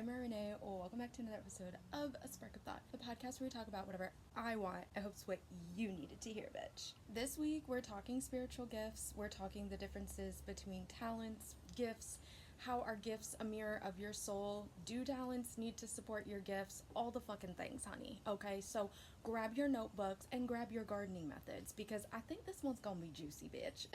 I'm Renee, or welcome back to another episode of A Spark of Thought, the podcast where we talk about whatever I want. I hope it's what you needed to hear, bitch. This week, we're talking spiritual gifts. We're talking the differences between talents, gifts, how are gifts a mirror of your soul? Do talents need to support your gifts? All the fucking things, honey. Okay, so grab your notebooks and grab your gardening methods because I think this one's gonna be juicy, bitch.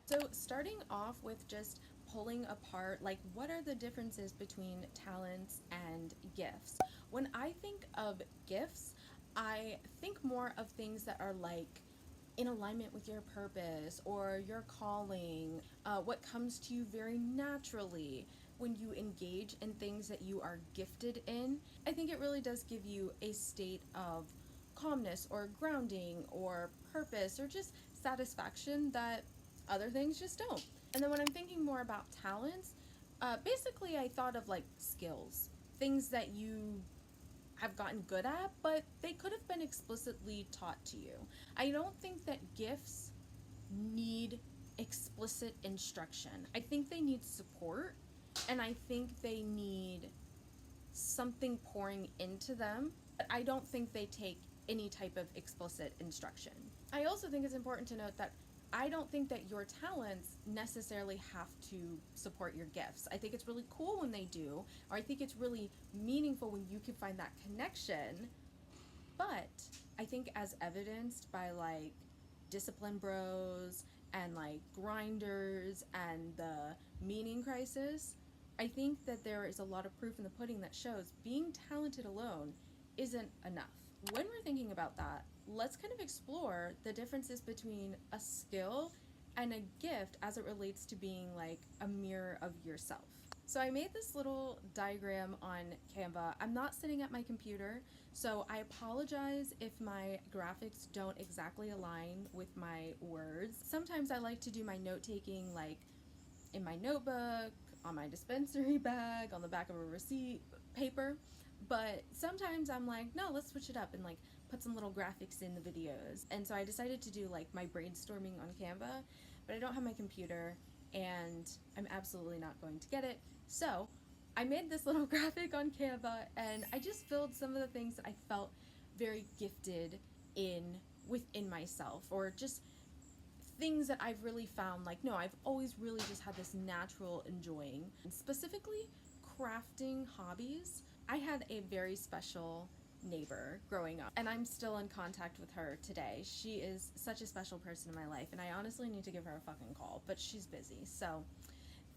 So starting off with just pulling apart, like, what are the differences between talents and gifts? When I think of gifts, I think more of things that are like in alignment with your purpose or your calling, what comes to you very naturally when you engage in things that you are gifted in. I think it really does give you a state of calmness or grounding or purpose or just satisfaction that other things just don't. And then when I'm thinking more about talents, basically I thought of like skills, things that you have gotten good at, but they could have been explicitly taught to you. I don't think that gifts need explicit instruction. I think they need support, and I think they need something pouring into them, but I don't think they take any type of explicit instruction. I also think it's important to note that I don't think that your talents necessarily have to support your gifts. I think it's really cool when they do, or I think it's really meaningful when you can find that connection. But I think as evidenced by like discipline bros and like grinders and the meaning crisis, I think that there is a lot of proof in the pudding that shows being talented alone isn't enough. When we're thinking about that, let's kind of explore the differences between a skill and a gift as it relates to being like a mirror of yourself. So I made this little diagram on Canva. I'm not sitting at my computer, so I apologize if my graphics don't exactly align with my words. Sometimes I like to do my note-taking like in my notebook, on my dispensary bag, on the back of a receipt paper. But sometimes I'm like, no, let's switch it up and like put some little graphics in the videos. And so I decided to do like my brainstorming on Canva, but I don't have my computer and I'm absolutely not going to get it. So I made this little graphic on Canva and I just filled some of the things that I felt very gifted in within myself, or just things that I've really found like, no, I've always really just had this natural enjoying. And specifically crafting hobbies. I had a very special neighbor growing up, and I'm still in contact with her today. She is such a special person in my life, and I honestly need to give her a fucking call, but she's busy. So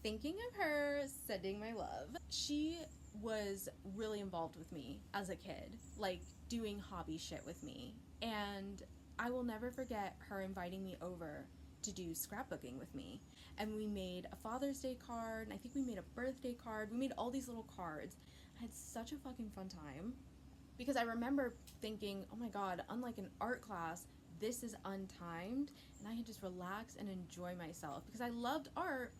thinking of her, sending my love. She was really involved with me as a kid, like doing hobby shit with me. And I will never forget her inviting me over to do scrapbooking with me. And we made a Father's Day card, and I think we made a birthday card. We made all these little cards. I had such a fucking fun time. Because I remember thinking, oh my god, unlike an art class, this is untimed. And I could just relax and enjoy myself. Because I loved art,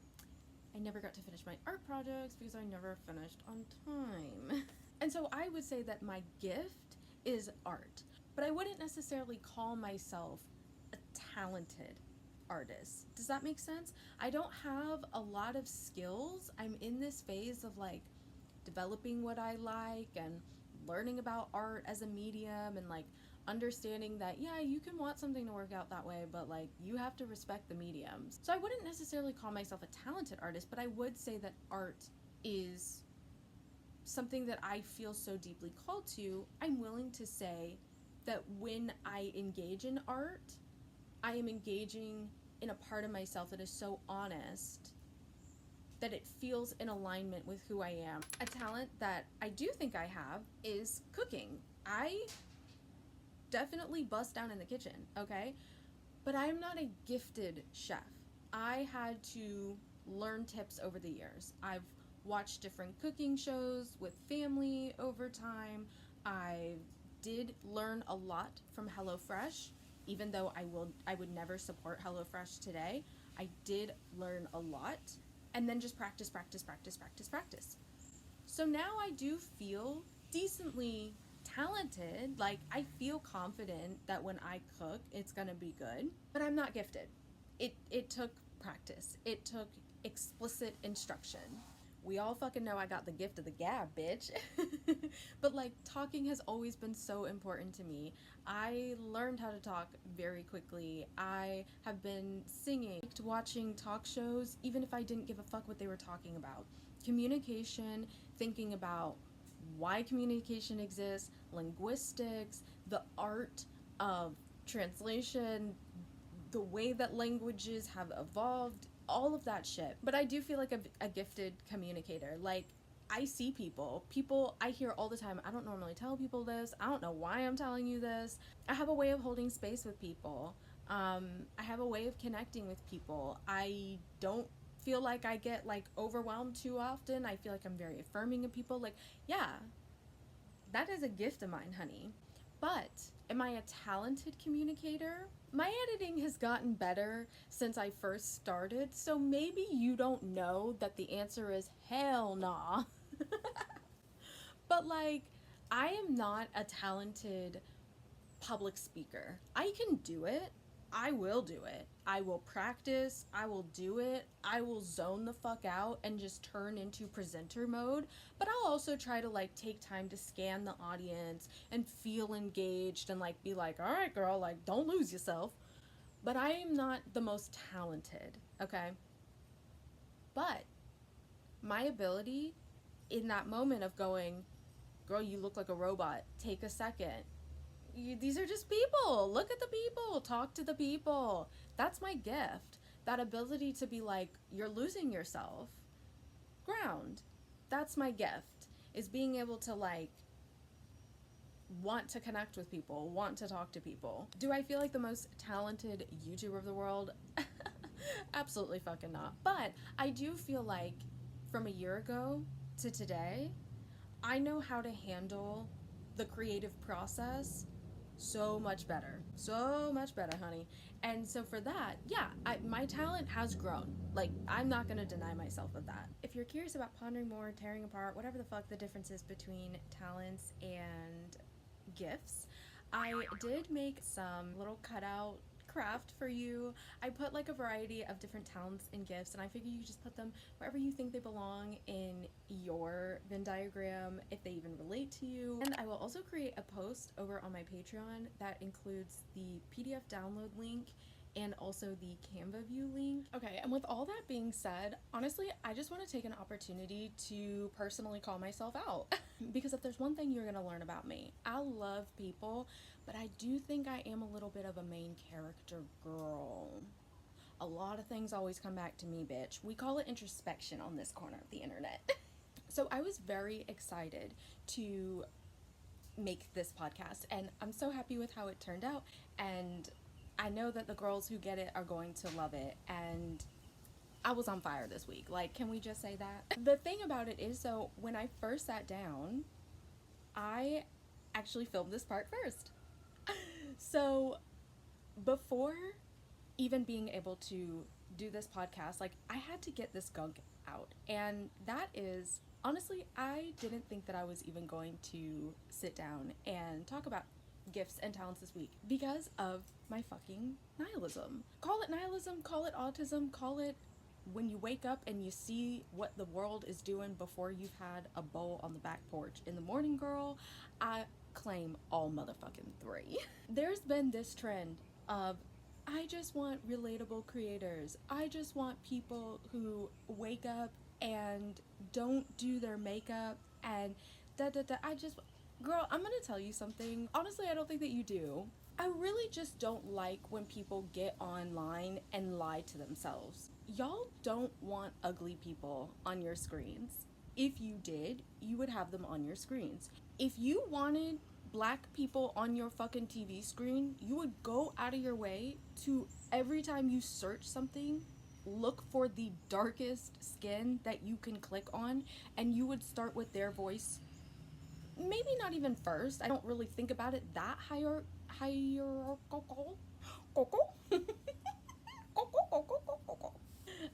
I never got to finish my art projects because I never finished on time. And so I would say that my gift is art. But I wouldn't necessarily call myself a talented artist. Does that make sense? I don't have a lot of skills. I'm in this phase of like developing what I like and learning about art as a medium and like understanding that, yeah, you can want something to work out that way, but like you have to respect the mediums. So I wouldn't necessarily call myself a talented artist, but I would say that art is something that I feel so deeply called to. I'm willing to say that when I engage in art, I am engaging in a part of myself that is so honest that it feels in alignment with who I am. A talent that I do think I have is cooking. I definitely bust down in the kitchen, okay? But I'm not a gifted chef. I had to learn tips over the years. I've watched different cooking shows with family over time. I did learn a lot from HelloFresh, even though I would never support HelloFresh today. I did learn a lot, and then just practice. So now I do feel decently talented. Like, I feel confident that when I cook, it's gonna be good, but I'm not gifted. It took practice. It took explicit instruction. We all fucking know I got the gift of the gab, bitch. But like, talking has always been so important to me. I learned how to talk very quickly. I have been singing, watching talk shows, even if I didn't give a fuck what they were talking about. Communication, thinking about why communication exists, linguistics, the art of translation, the way that languages have evolved, all of that shit. But I do feel like a gifted communicator. Like, I see people I hear all the time. I don't normally tell people this. I don't know why I'm telling you this. I have a way of holding space with people. I have a way of connecting with people. I don't feel like I get like overwhelmed too often. I feel like I'm very affirming of people. Like, yeah, that is a gift of mine, honey. But am I a talented communicator? My editing has gotten better since I first started, so maybe you don't know that the answer is hell nah. But like, I am not a talented public speaker. I can do it. I will do it. I will practice. I will do it. I will zone the fuck out and just turn into presenter mode. But I'll also try to like take time to scan the audience and feel engaged and like be like, all right, girl, like don't lose yourself. But I am not the most talented, okay? But my ability in that moment of going, girl, you look like a robot, take a second. These are just people. Look at the people. Talk to the people. That's my gift. That ability to be like, you're losing yourself. Ground. That's my gift. Is being able to like want to connect with people, want to talk to people. Do I feel like the most talented YouTuber of the world? Absolutely fucking not. But I do feel like from a year ago to today, I know how to handle the creative process so much better. So much better, honey. And so for that, yeah, my talent has grown. Like, I'm not going to deny myself of that. If you're curious about pondering more, tearing apart, whatever the fuck the difference is between talents and gifts, I did make some little cutout craft for you. I put like a variety of different talents and gifts, and I figure you just put them wherever you think they belong in your Venn diagram, if they even relate to you. And I will also create a post over on my Patreon that includes the PDF download link and also the Canva view link. Okay, and with all that being said, honestly, I just want to take an opportunity to personally call myself out. Because if there's one thing you're gonna learn about me, I love people, but I do think I am a little bit of a main character girl. A lot of things always come back to me, bitch. We call it introspection on this corner of the internet. So I was very excited to make this podcast, and I'm so happy with how it turned out, and I know that the girls who get it are going to love it, and I was on fire this week. Like, can we just say that? The thing about it is, so when I first sat down, I actually filmed this part first. So before even being able to do this podcast, like, I had to get this gunk out. And that is, honestly, I didn't think that I was even going to sit down and talk about gifts and talents this week because of my fucking nihilism. Call it nihilism, call it autism, call it when you wake up and you see what the world is doing before you've had a bowl on the back porch in the morning, girl. I claim all motherfucking three. There's been this trend of, I just want relatable creators. I just want people who wake up and don't do their makeup and I just, girl, I'm gonna tell you something. Honestly, I don't think that you do. I really just don't like when people get online and lie to themselves. Y'all don't want ugly people on your screens. If you did, you would have them on your screens. If you wanted black people on your fucking TV screen, you would go out of your way to, every time you search something, look for the darkest skin that you can click on, and you would start with their voice. Maybe not even first. I don't really think about it that hierarchical.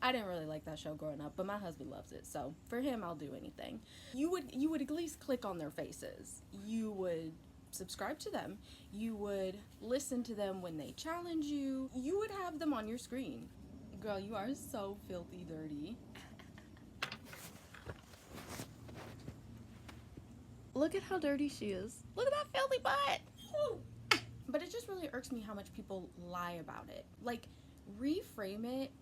I didn't really like that show growing up, but my husband loves it, so for him I'll do anything. You would at least click on their faces. You would subscribe to them. You would listen to them when they challenge you. You would have them on your screen. Girl, you are so filthy dirty. Look at how dirty she is. Look at that filthy butt. Woo. But it just really irks me how much people lie about it. Like, reframe it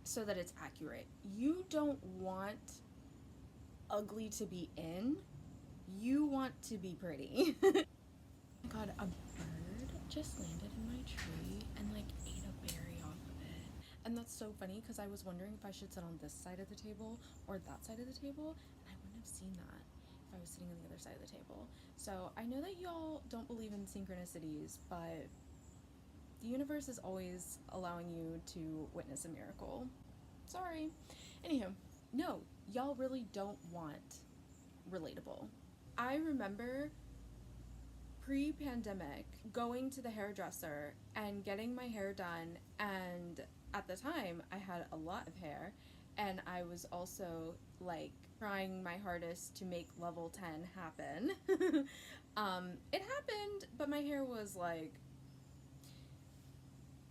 so that it's accurate. You don't want ugly to be in, you want to be pretty. God, a bird just landed in my tree and like ate a berry off of it. And that's so funny because I was wondering if I should sit on this side of the table or that side of the table, and I wouldn't have seen that if I was sitting on the other side of the table. So I know that y'all don't believe in synchronicities, but the universe is always allowing you to witness a miracle. Sorry. Anywho, no, y'all really don't want relatable. I remember pre-pandemic going to the hairdresser and getting my hair done, and at the time I had a lot of hair, and I was also like trying my hardest to make level 10 happen. It happened, but my hair was like,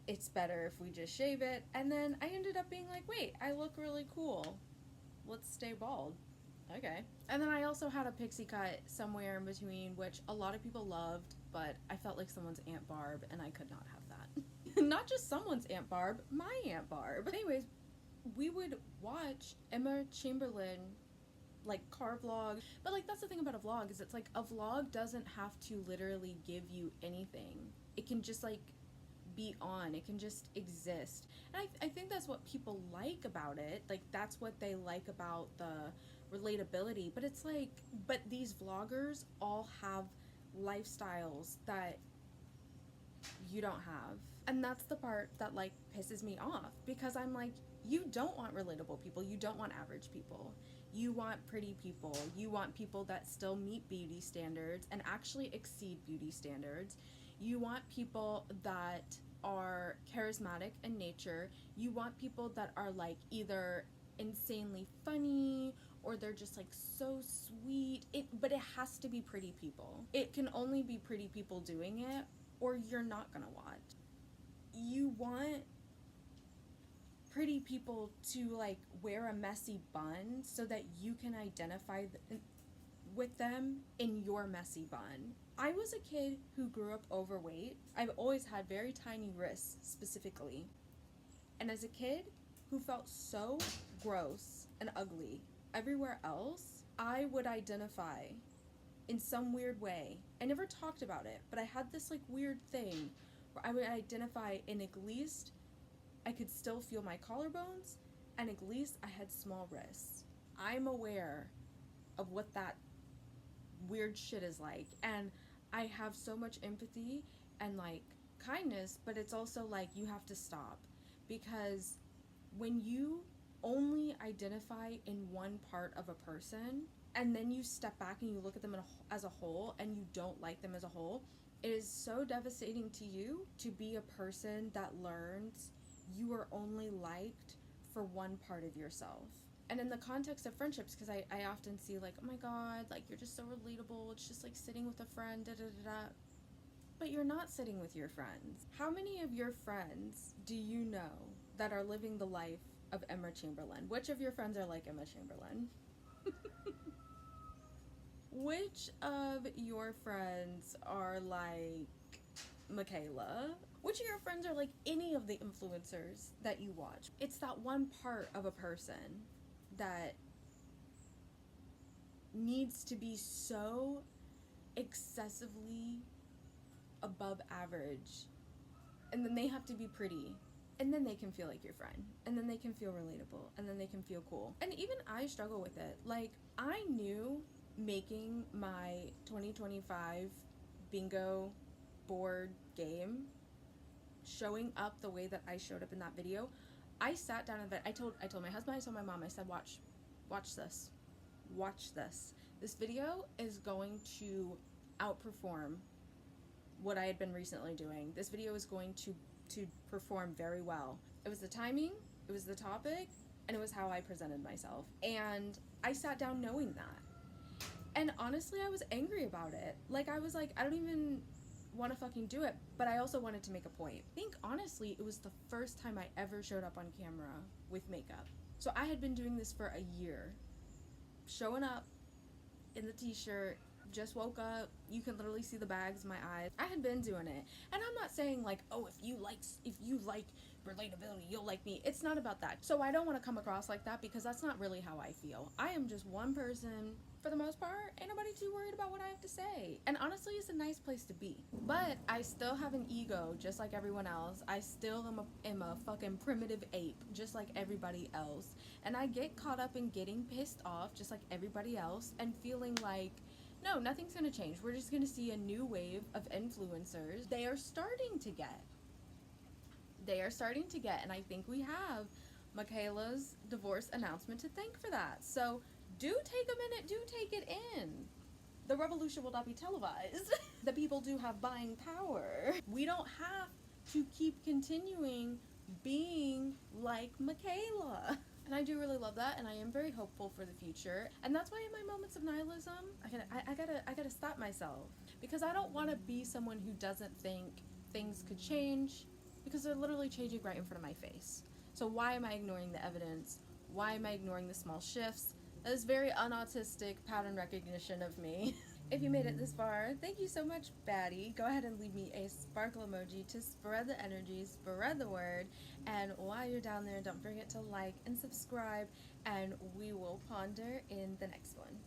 it's better if we just shave it. And then I ended up being like, wait, I look really cool, let's stay bald. Okay. And then I also had a pixie cut somewhere in between, which a lot of people loved, but I felt like someone's Aunt Barb, and I could not have that. Not just someone's Aunt Barb, my Aunt Barb. Anyways, we would watch Emma Chamberlain like car vlog, but like that's the thing about a vlog, is it's like a vlog doesn't have to literally give you anything. It can just like be on, it can just exist. And I think that's what people like about it. Like that's what they like about the relatability. But it's like, but these vloggers all have lifestyles that you don't have. And that's the part that like pisses me off, because I'm like, you don't want relatable people, you don't want average people, you want pretty people, you want people that still meet beauty standards and actually exceed beauty standards. You want people that are charismatic in nature. You want people that are like either insanely funny or they're just like so sweet. But it has to be pretty people. It can only be pretty people doing it, or you're not gonna watch. You want pretty people to like wear a messy bun so that you can identify with them in your messy bun. I was a kid who grew up overweight. I've always had very tiny wrists specifically. And as a kid who felt so gross and ugly everywhere else, I would identify in some weird way. I never talked about it, but I had this like weird thing where I would identify in at least I could still feel my collarbones, and at least I had small wrists. I'm aware of what that weird shit is like, and I have so much empathy and like kindness, but it's also like you have to stop, because when you only identify in one part of a person and then you step back and you look at them as a whole and you don't like them as a whole, it is so devastating to you to be a person that learns you are only liked for one part of yourself. And in the context of friendships, because I often see like, oh my god, like you're just so relatable, it's just like sitting with a friend, da da da da. But you're not sitting with your friends. How many of your friends do you know that are living the life of Emma Chamberlain? Which of your friends are like Emma Chamberlain? Which of your friends are like Michaela? Which of your friends are like any of the influencers that you watch? It's that one part of a person that needs to be so excessively above average, and then they have to be pretty, and then they can feel like your friend, and then they can feel relatable, and then they can feel cool. And even I struggle with it. Like, I knew making my 2025 bingo board game, showing up the way that I showed up in that video, I sat down in bed. I told my husband, I told my mom, I said, watch this. Watch this. This video is going to outperform what I had been recently doing. This video is going to perform very well. It was the timing, it was the topic, and it was how I presented myself. And I sat down knowing that. And honestly, I was angry about it. Like, I was like, I don't even want to fucking do it, but I also wanted to make a point. I think honestly, it was the first time I ever showed up on camera with makeup. So I had been doing this for a year, showing up in the t-shirt Just woke up. You can literally see the bags in my eyes. I had been doing it. And I'm not saying like, oh, if you like relatability, you'll like me. It's not about that. So I don't want to come across like that because that's not really how I feel. I am just one person for the most part. Ain't nobody too worried about what I have to say. And honestly, it's a nice place to be. But I still have an ego just like everyone else. I still am a fucking primitive ape just like everybody else. And I get caught up in getting pissed off just like everybody else and feeling like, no, nothing's going to change. We're just going to see a new wave of influencers. They are starting to get. And I think we have Michaela's divorce announcement to thank for that. So do take a minute, do take it in. The revolution will not be televised. The people do have buying power. We don't have to keep continuing being like Michaela. And I do really love that, and I am very hopeful for the future. And that's why in my moments of nihilism, I gotta stop myself, because I don't want to be someone who doesn't think things could change, because they're literally changing right in front of my face. So why am I ignoring the evidence? Why am I ignoring the small shifts? That is very unautistic pattern recognition of me. If you made it this far, thank you so much, baddie. Go ahead and leave me a sparkle emoji to spread the energy, spread the word. And while you're down there, don't forget to like and subscribe, and we will ponder in the next one.